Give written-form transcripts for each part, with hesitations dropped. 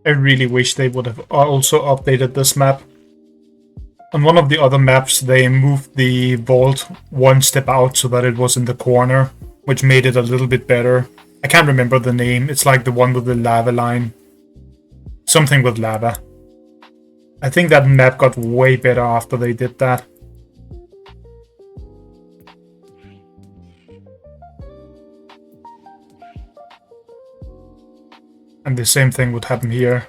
I really wish they would have also updated this map. On one of the other maps, they moved the vault one step out so that it was in the corner, which made it a little bit better. I can't remember the name. It's like the one with the lava line. Something with lava. I think that map got way better after they did that. And the same thing would happen here.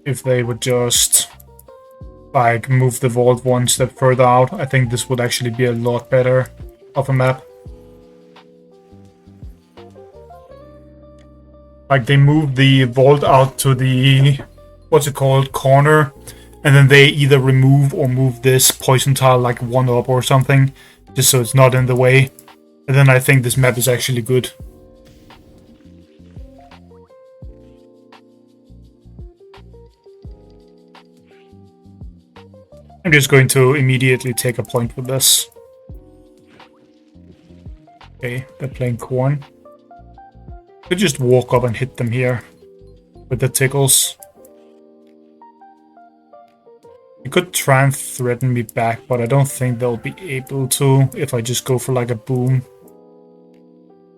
If they would just like move the vault one step further out, I think this would actually be a lot better of a map. Like they moved the vault out to the, what's it called, corner, and then they either remove or move this poison tile like one up or something, just so it's not in the way. And then I think this map is actually good. I'm just going to immediately take a point with this. Okay, they're playing corn. Could just walk up and hit them here with the tickles. They could try and threaten me back, but I don't think they'll be able to if I just go for like a boom.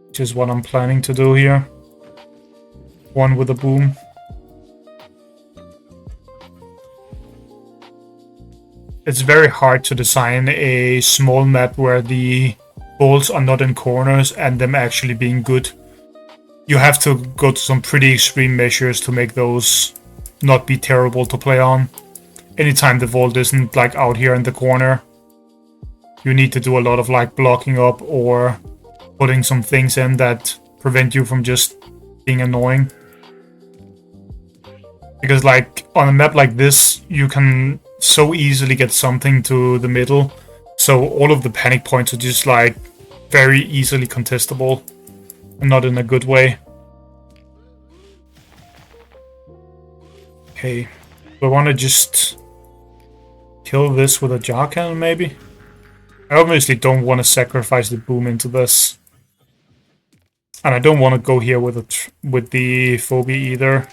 Which is what I'm planning to do here. One with a boom. It's very hard to design a small map where the balls are not in corners and them actually being good. You have to go to some pretty extreme measures to make those not be terrible to play on. Anytime the vault isn't like out here in the corner, you need to do a lot of like blocking up or putting some things in that prevent you from just being annoying. Because like on a map like this, you can so easily get something to the middle, so all of the panic points are just like very easily contestable and not in a good way. Okay, I want to just kill this with a jar cannon maybe. I obviously don't want to sacrifice the boom into this, and I don't want to go here with the phobia either.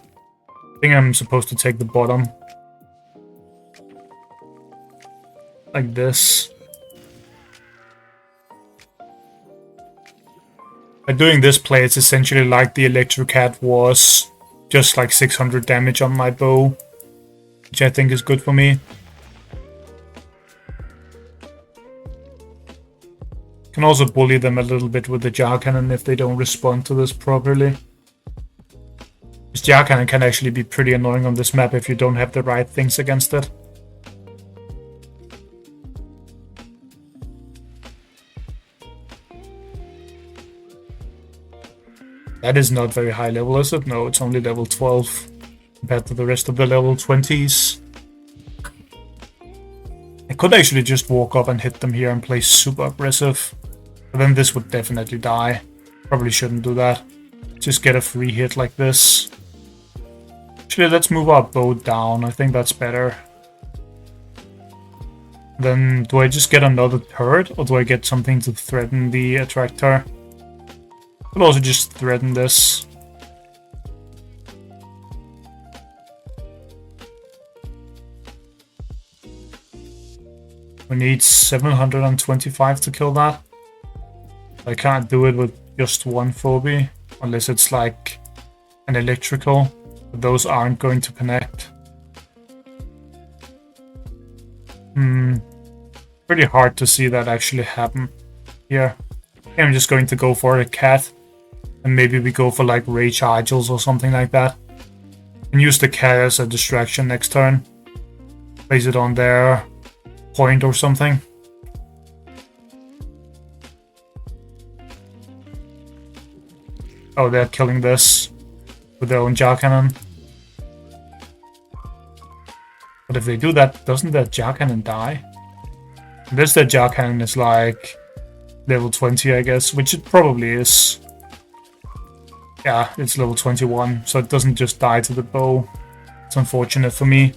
I think I'm supposed to take the bottom. Like this. By doing this play, it's essentially like the Electro Cat was just like 600 damage on my bow, which I think is good for me. Can also bully them a little bit with the jar cannon if they don't respond to this properly. This jar cannon can actually be pretty annoying on this map if you don't have the right things against it. That is not very high level, is it? No, it's only level 12 compared to the rest of the level 20s. I could actually just walk up and hit them here and play super aggressive. But then this would definitely die. Probably shouldn't do that. Just get a free hit like this. Actually, let's move our bow down. I think that's better. Then, do I just get another turret? Or do I get something to threaten the attractor? Could also just threaten this. We need 725 to kill that. I can't do it with just one phobia, unless it's like an electrical. But those aren't going to connect. Pretty hard to see that actually happen here. I'm just going to go for a cat. And maybe we go for like Rage Argels or something like that. And use the cat as a distraction next turn. Place it on their point or something. Oh, they're killing this with their own jar cannon. But if they do that, doesn't that jar cannon die? Unless that jar cannon is like level 20, I guess, which it probably is. Yeah, it's level 21, so it doesn't just die to the bow. It's unfortunate for me.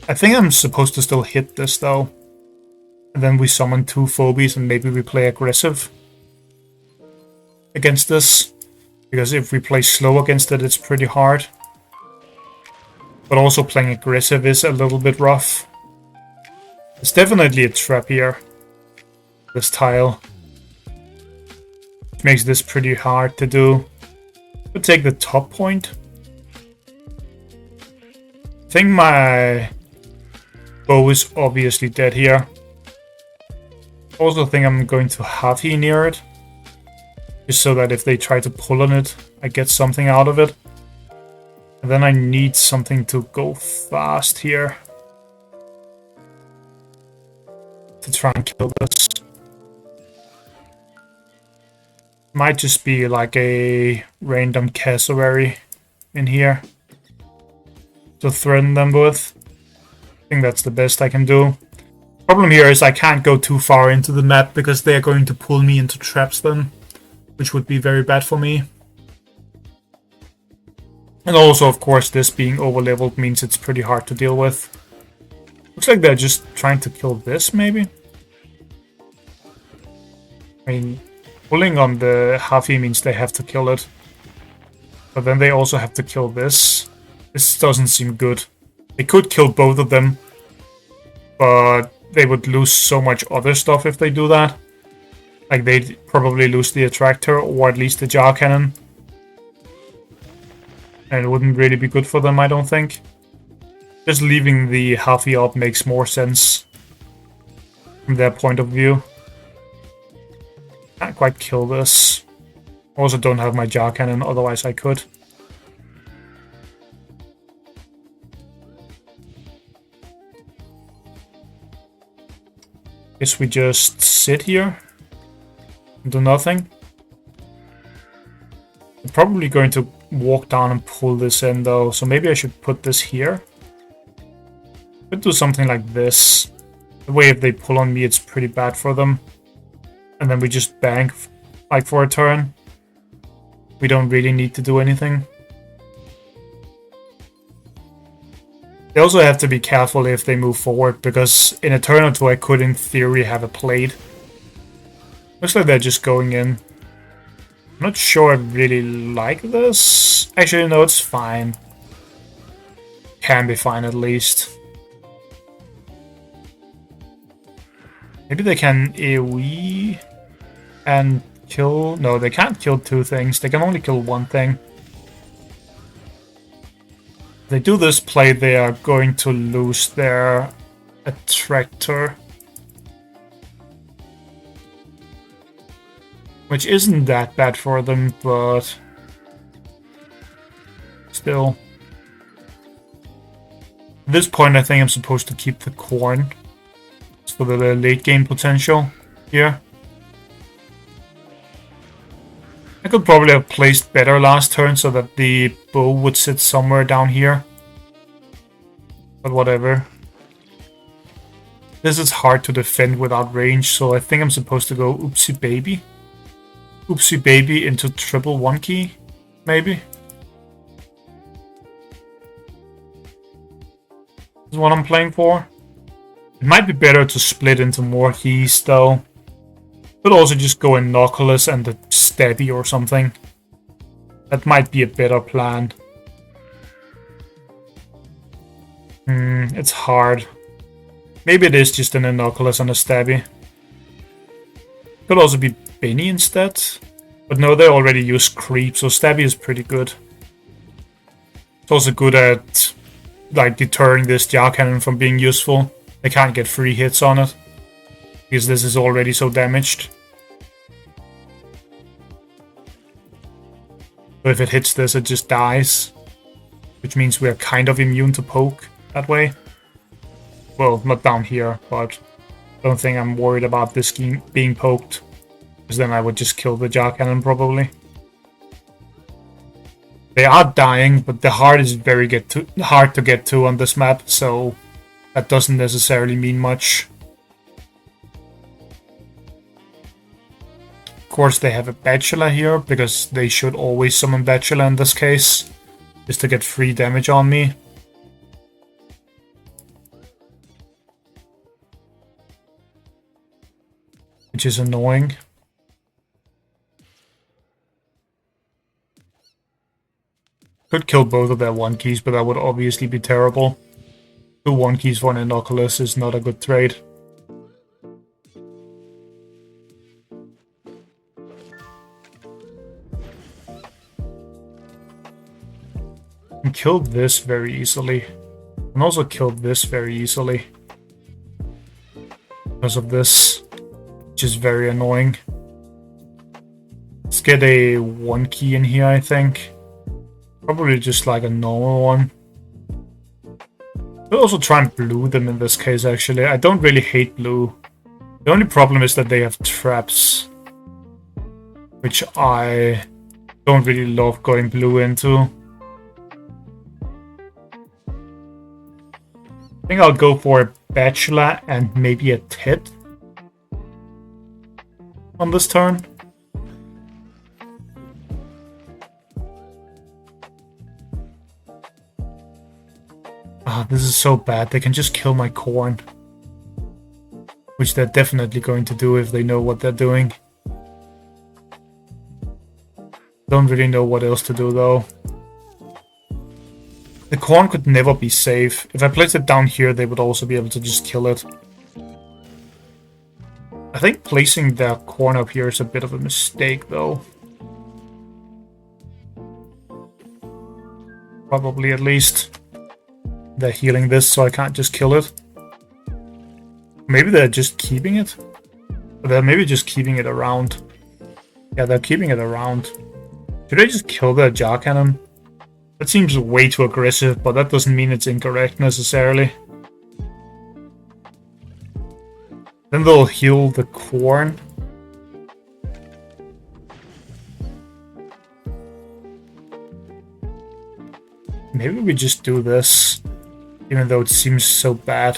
I think I'm supposed to still hit this though. And then we summon 2 phobies and maybe we play aggressive against this. Because if we play slow against it, it's pretty hard. But also playing aggressive is a little bit rough. It's definitely a trap here. This tile. Which makes this pretty hard to do. We'll take the top point. I think my bow is obviously dead here. Also think I'm going to half-E near it. Just so that if they try to pull on it, I get something out of it. And then I need something to go fast here. To try and kill this. Might just be like a random cassowary in here. To threaten them with. I think that's the best I can do. Problem here is I can't go too far into the map because they're going to pull me into traps then. Which would be very bad for me. And also, of course, this being overleveled means it's pretty hard to deal with. Looks like they're just trying to kill this, maybe? I mean, pulling on the half-E means they have to kill it. But then they also have to kill this. This doesn't seem good. They could kill both of them. But they would lose so much other stuff if they do that. Like, they'd probably lose the attractor, or at least the jar cannon. And it wouldn't really be good for them, I don't think. Just leaving the half-E up makes more sense. From their point of view. Can't quite kill this. Also don't have my jar cannon, otherwise I could. Guess we just sit here. Do nothing. I'm probably going to walk down and pull this in though, so maybe I should put this here. Could do something like this. The way if they pull on me, it's pretty bad for them. And then we just bank like for a turn. We don't really need to do anything. They also have to be careful if they move forward, because in a turn or two I could in theory have a plate. Looks like they're just going in. I'm not sure I really like this. Actually, no, it's fine. Can be fine at least. Maybe they can AoE and kill... No, they can't kill 2 things. They can only kill 1 thing. If they do this play, they are going to lose their attractor. Which isn't that bad for them, but still. At this point, I think I'm supposed to keep the corn. It's for the late game potential here. I could probably have placed better last turn so that the bow would sit somewhere down here. But whatever. This is hard to defend without range, so I think I'm supposed to go oopsie baby. Oopsie baby into triple 1 key, maybe? This is what I'm playing for. It might be better to split into more keys though. Could also just go in Knuckles and the Stabby or something. That might be a better plan. It's hard. Maybe it is just an Knuckles and a Stabby. Could also be Benny instead. But no, they already use Creep, so Stabby is pretty good. It's also good at like deterring this jar cannon from being useful. They can't get free hits on it. Because this is already so damaged. So if it hits this, it just dies. Which means we are kind of immune to poke that way. Well, not down here, but I don't think I'm worried about this being poked. Because then I would just kill the jar cannon probably. They are dying, but the heart is very hard to get to on this map, so that doesn't necessarily mean much. Of course, they have a Bachelor here, because they should always summon Bachelor in this case, just to get free damage on me. which is annoying. Could kill both of their 1-keys, but that would obviously be terrible. 2 1-keys for an Inoculus is not a good trade. And kill this very easily. And also kill this very easily. Because of this, which is very annoying. Let's get a 1-key in here, I think. Probably just like a normal one. We'll also try and blue them in this case, actually. I don't really hate blue. The only problem is that they have traps. Which I don't really love going blue into. I think I'll go for a Bachelor and maybe a Ted on this turn. This is so bad. They can just kill my corn. Which they're definitely going to do if they know what they're doing. Don't really know what else to do though. The corn could never be safe. If I placed it down here, they would also be able to just kill it. I think placing their corn up here is a bit of a mistake though. Probably at least. They're healing this, so I can't just kill it. Maybe they're just keeping it? Or they're maybe just keeping it around. Yeah, they're keeping it around. Should I just kill the jar cannon? That seems way too aggressive, but that doesn't mean it's incorrect necessarily. Then they'll heal the corn. Maybe we just do this. Even though it seems so bad.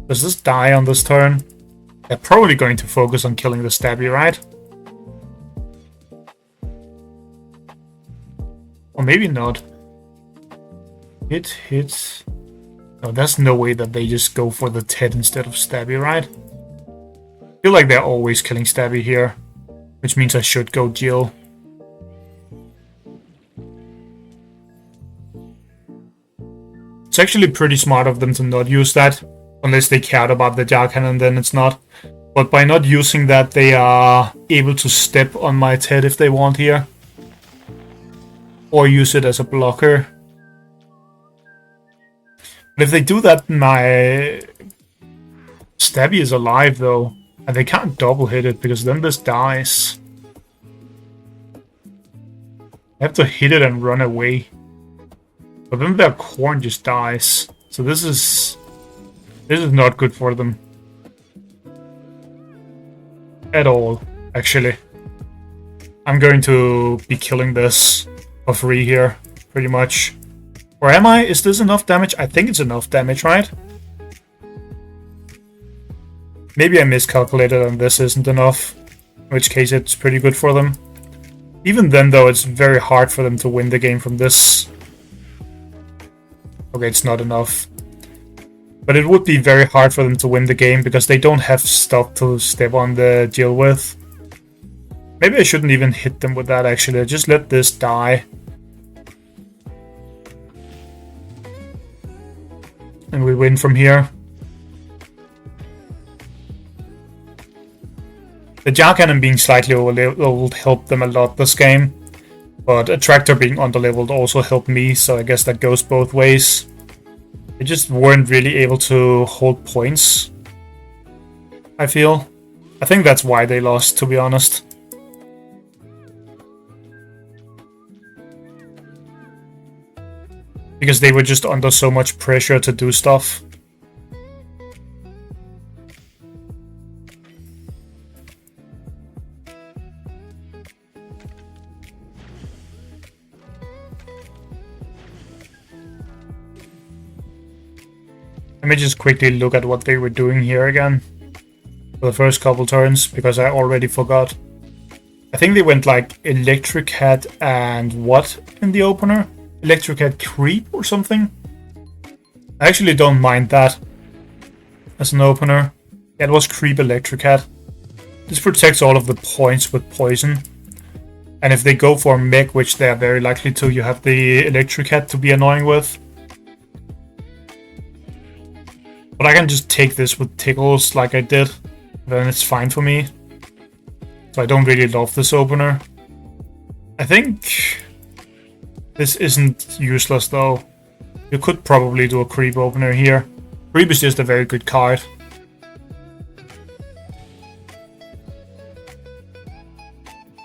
Does this die on this turn? They're probably going to focus on killing the stabby, right? Or maybe not. Hit. No, there's no way that they just go for the Ted instead of stabby, right? I feel like they're always killing stabby here. Which means I should go Jill. It's actually pretty smart of them to not use that. Unless they cared about the jar cannon, then it's not. But by not using that, they are able to step on my Ted if they want here. Or use it as a blocker. But if they do that, my stabby is alive though. And they can't double hit it because then this dies. I have to hit it and run away. But then their corn just dies. So this is not good for them. At all, actually. I'm going to be killing this for free here, pretty much. Or am I? Is this enough damage? I think it's enough damage, right? Maybe I miscalculated and this isn't enough. In which case it's pretty good for them. Even then though, it's very hard for them to win the game from this. Okay, it's not enough. But it would be very hard for them to win the game because they don't have stuff to step on the Jill with. Maybe I shouldn't even hit them with that actually. Just let this die. And we win from here. The jar cannon being slightly overleveled helped them a lot this game. But a tractor being underleveled also helped me, so I guess that goes both ways. They just weren't really able to hold points, I feel. I think that's why they lost, to be honest. Because they were just under so much pressure to do stuff. Let me just quickly look at what they were doing here again. For the first couple turns, because I already forgot. I think they went like Electric Hat and what in the opener? Electric Hat Creep or something? I actually don't mind that as an opener. Yeah, it was Creep Electricat. This protects all of the points with poison. And if they go for a mech, which they are very likely to, you have the Electricat to be annoying with. But I can just take this with Tickles like I did. Then it's fine for me. So I don't really love this opener. I think this isn't useless though. You could probably do a Creep opener here. Creep is just a very good card.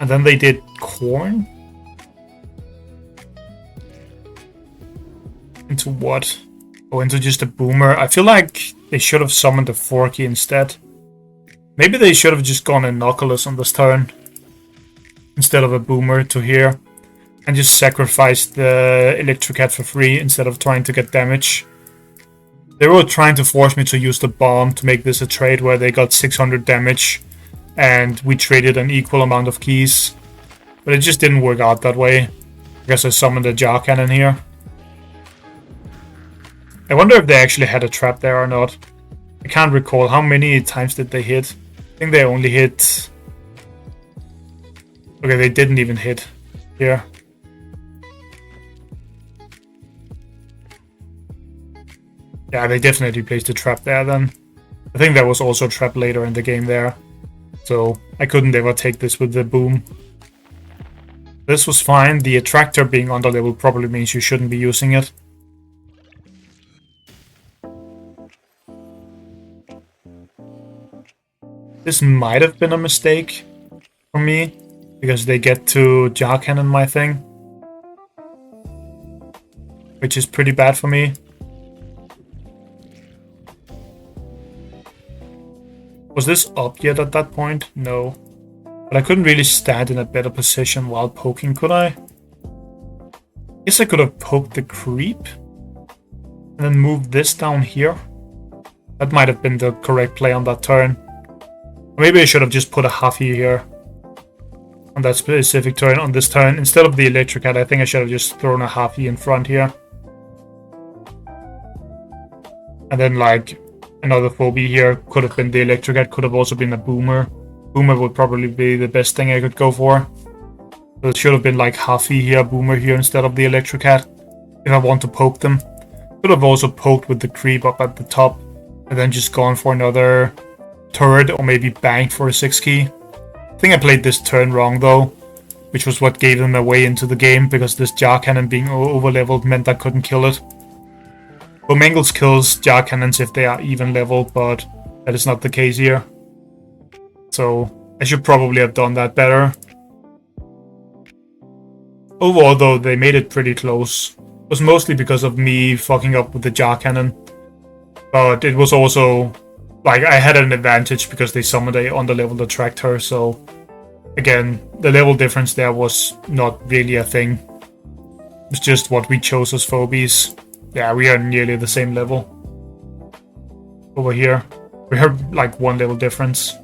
And then they did Corn? Into what? Oh, into just a Boomer. I feel like they should have summoned a Forky instead. Maybe they should have just gone Innocuous on this turn. Instead of a Boomer to here. And just sacrificed the Electricat for free instead of trying to get damage. They were trying to force me to use the bomb to make this a trade where they got 600 damage. And we traded an equal amount of keys. But it just didn't work out that way. I guess I summoned a Jar Cannon here. I wonder if they actually had a trap there or not. I can't recall. How many times did they hit? I think they only hit... Okay, they didn't even hit here. Yeah, they definitely placed a trap there then. I think there was also a trap later in the game there. So I couldn't ever take this with the boom. This was fine. The attractor being under level probably means you shouldn't be using it. This might have been a mistake for me, because they get to Jar Cannon my thing. Which is pretty bad for me. Was this up yet at that point? No. But I couldn't really stand in a better position while poking, could I? Guess I could have poked the Creep. And then moved this down here. That might have been the correct play on that turn. Maybe I should have just put a Huffy here. On that specific turn, on this turn. Instead of the Electricat, I think I should have just thrown a Huffy in front here. And then like... Another phobia here could have been the Electricat, could have also been a Boomer. Boomer would probably be the best thing I could go for. So it should have been like Huffy here, Boomer here instead of the Electricat. If I want to poke them. Could have also poked with the Creep up at the top. And then just gone for another turret or maybe banked for a 6 key. I think I played this turn wrong though. Which was what gave them a way into the game. Because this Jar Cannon being over leveled meant I couldn't kill it. Mangles kills Jar Cannons if they are even level, but that is not the case here. So I should probably have done that better. Overall though, they made it pretty close. It was mostly because of me fucking up with the Jar Cannon. But it was also... Like, I had an advantage because they summoned a under-leveled attractor, so... Again, the level difference there was not really a thing. It's just what we chose as phobies. Yeah, we are nearly the same level. Over here. We have like 1 level difference.